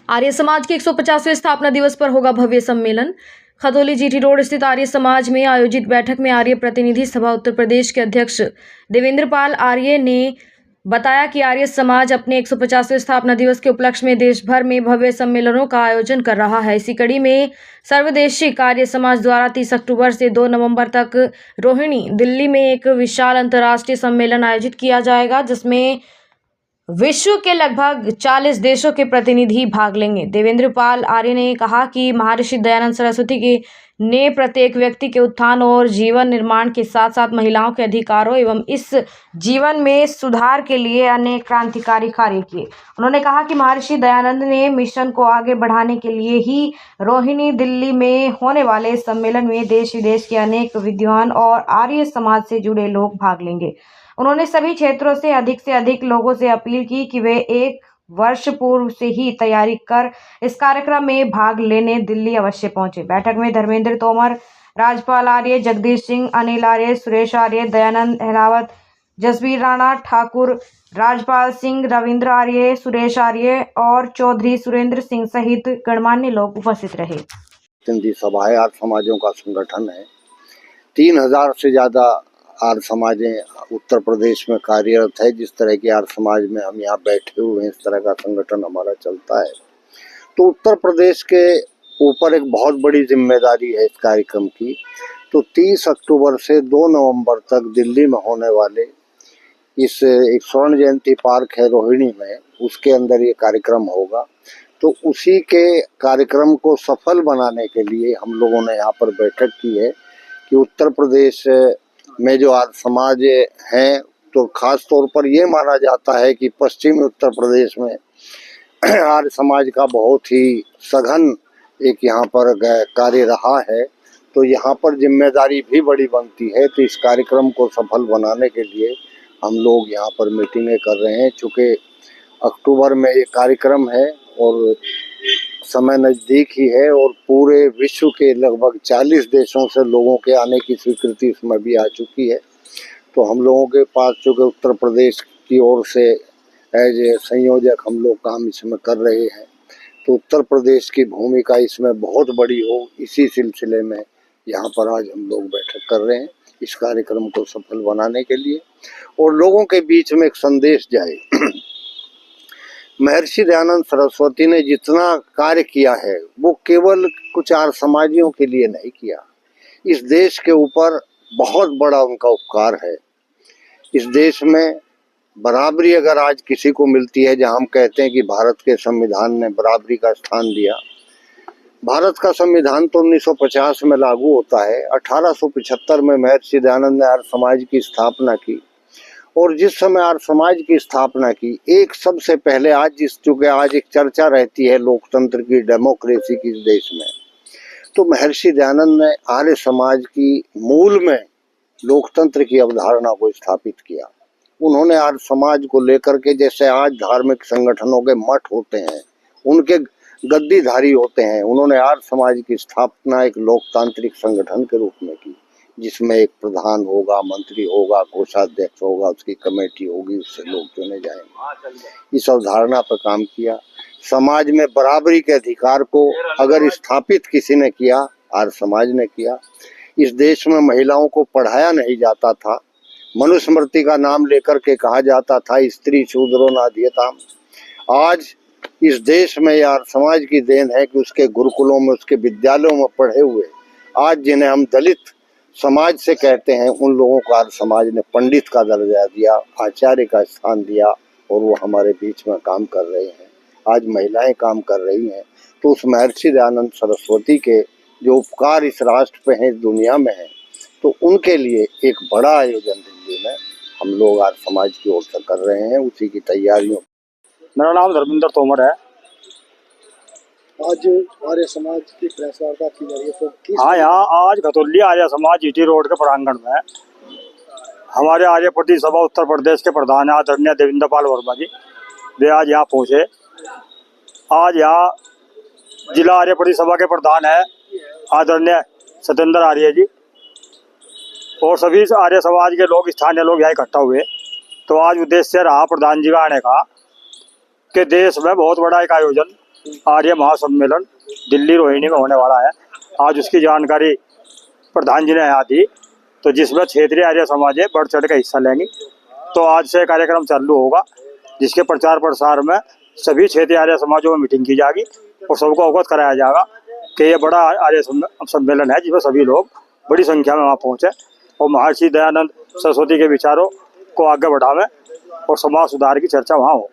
आर्य समाज के 150वें स्थापना दिवस पर होगा भव्य सम्मेलन। खतौली जीटी रोड स्थित आर्य समाज में आयोजित बैठक में आर्य प्रतिनिधि सभा उत्तर प्रदेश के अध्यक्ष देवेंद्र पाल आर्य ने बताया कि आर्य समाज अपने 150वें स्थापना दिवस के उपलक्ष्य में देश भर में भव्य सम्मेलनों का आयोजन कर रहा है। इसी कड़ी में सर्वदेशिक आर्य समाज द्वारा 30 अक्टूबर से 2 नवंबर तक रोहिणी, दिल्ली में एक विशाल अंतर्राष्ट्रीय सम्मेलन आयोजित किया जाएगा, जिसमें विश्व के लगभग 40 देशों के प्रतिनिधि भाग लेंगे। देवेंद्र पाल आर्य ने कहा कि महर्षि दयानंद सरस्वती ने प्रत्येक व्यक्ति के उत्थान और जीवन निर्माण के साथ साथ महिलाओं के अधिकारों एवं इस जीवन में सुधार के लिए अनेक क्रांतिकारी कार्य किए। उन्होंने कहा कि महर्षि दयानंद ने मिशन को आगे बढ़ाने के लिए ही रोहिणी, दिल्ली में होने वाले सम्मेलन में देश विदेश के अनेक विद्वान और आर्य समाज से जुड़े लोग भाग लेंगे। उन्होंने सभी क्षेत्रों से अधिक लोगों से अपील की कि वे 1 वर्ष पूर्व से ही तैयारी कर इस कार्यक्रम में भाग लेने दिल्ली अवश्य पहुंचे। बैठक में धर्मेंद्र तोमर, राजपाल आर्य, जगदीश सिंह, अनिल आर्य, सुरेश आर्य, दयानंद अहलावत, जसवीर राणा ठाकुर, राजपाल सिंह, रविंद्र आर्य, सुरेश आर्य और चौधरी सुरेंद्र सिंह सहित गणमान्य लोग उपस्थित रहे। हिंदी सभाएं आर्य समाजों का संगठन है। 3000 से ज्यादा आर्य समाजें उत्तर प्रदेश में कार्यरत है। जिस तरह के आर्य समाज में हम यहाँ बैठे हुए हैं, इस तरह का संगठन हमारा चलता है। तो उत्तर प्रदेश के ऊपर एक बहुत बड़ी जिम्मेदारी है इस कार्यक्रम की। तो 30 अक्टूबर से 2 नवंबर तक दिल्ली में होने वाले इस एक स्वर्ण जयंती पार्क है रोहिणी में, उसके अंदर ये कार्यक्रम होगा। तो उसी के कार्यक्रम को सफल बनाने के लिए हम लोगों ने यहाँ पर बैठक की है कि उत्तर प्रदेश में जो आर्य समाज हैं, तो खास तौर पर ये माना जाता है कि पश्चिमी उत्तर प्रदेश में आर्य समाज का बहुत ही सघन एक यहाँ पर कार्य रहा है। तो यहाँ पर जिम्मेदारी भी बड़ी बनती है। तो इस कार्यक्रम को सफल बनाने के लिए हम लोग यहाँ पर मीटिंगें कर रहे हैं। चूँकि अक्टूबर में ये कार्यक्रम है और समय नज़दीक ही है और पूरे विश्व के लगभग 40 देशों से लोगों के आने की स्वीकृति इसमें भी आ चुकी है। तो हम लोगों के पास चूँकि उत्तर प्रदेश की ओर से एज ए संयोजक हम लोग काम इसमें कर रहे हैं, तो उत्तर प्रदेश की भूमिका इसमें बहुत बड़ी हो, इसी सिलसिले में यहाँ पर आज हम लोग बैठक कर रहे हैं इस कार्यक्रम को सफल बनाने के लिए और लोगों के बीच में एक संदेश जाए। महर्षि दयानंद सरस्वती ने जितना कार्य किया है वो केवल कुछ आर्य समाजियों के लिए नहीं किया। इस देश के ऊपर बहुत बड़ा उनका उपकार है। इस देश में बराबरी अगर आज किसी को मिलती है, जहां हम कहते हैं कि भारत के संविधान ने बराबरी का स्थान दिया। भारत का संविधान तो 1950 में लागू होता है। 1875 में महर्षि दयानंद ने आर्य समाज की स्थापना की और जिस समय आर्य समाज की स्थापना की, एक सबसे पहले चूँकि आज एक चर्चा रहती है लोकतंत्र की, डेमोक्रेसी की इस देश में, तो महर्षि दयानंद ने आर्य समाज की मूल में लोकतंत्र की अवधारणा को स्थापित किया। उन्होंने आर्य समाज को लेकर के, जैसे आज धार्मिक संगठनों के मठ होते हैं, उनके गद्दीधारी होते हैं, उन्होंने आर्य समाज की स्थापना एक लोकतांत्रिक संगठन के रूप में की, जिसमें एक प्रधान होगा, मंत्री होगा, कोषाध्यक्ष होगा, उसकी कमेटी होगी, उससे लोग चुने जाएंगे। इस अवधारणा पर काम किया। समाज में बराबरी के अधिकार को अगर स्थापित किसी ने किया, आर्य समाज ने किया। इस देश में महिलाओं को पढ़ाया नहीं जाता था। मनुस्मृति का नाम लेकर के कहा जाता था स्त्री शूद्रो नाध्यताम। आज इस देश में आर्य समाज की देन है कि उसके गुरुकुलों में, उसके विद्यालयों में पढ़े हुए आज जिन्हें हम दलित समाज से कहते हैं, उन लोगों को आर्य समाज ने पंडित का दर्जा दिया, आचार्य का स्थान दिया और वो हमारे बीच में काम कर रहे हैं। आज महिलाएं काम कर रही हैं। तो उस महर्षि दयानंद सरस्वती के जो उपकार इस राष्ट्र पे हैं, इस दुनिया में हैं, तो उनके लिए एक बड़ा आयोजन दिल्ली में हम लोग आर्य समाज की ओर से कर रहे हैं, उसी की तैयारियों। मेरा नाम धर्मेंद्र तोमर है। आज आर्य समाज की प्रेस वार्ता की जा रही है, तो हाँ, यहाँ आज खतौली आर्य समाज जीटी रोड के प्रांगण में हमारे आर्य प्रति सभा उत्तर प्रदेश के प्रधान आदरणीय देवेंद्र पाल वर्मा जी, वे आज यहाँ पहुँचे। आज यहाँ जिला आर्य प्रति सभा के प्रधान है आदरणीय सत्येंद्र आर्य जी और सभी आर्य समाज के लोग, स्थानीय लोग यहाँ इकट्ठा हुए। तो आज उद्देश्य रहा प्रधान जी का आने का कि देश में बहुत बड़ा एक आयोजन आर्य महासम्मेलन दिल्ली रोहिणी में होने वाला है। आज उसकी जानकारी प्रधान जी ने यहाँ दी, तो जिसमें क्षेत्रीय आर्य समाज बढ़ चढ़ कर हिस्सा लेंगी। तो आज से कार्यक्रम चालू होगा, जिसके प्रचार प्रसार में सभी क्षेत्रीय आर्य समाजों में मीटिंग की जाएगी और सबको अवगत कराया जाएगा कि ये बड़ा आर्य सम्मेलन है, जिसमें सभी लोग बड़ी संख्या में वहाँ पहुँचे और महर्षि दयानंद सरस्वती के विचारों को आगे बढ़ावें और समाज सुधार की चर्चा वहाँ हो।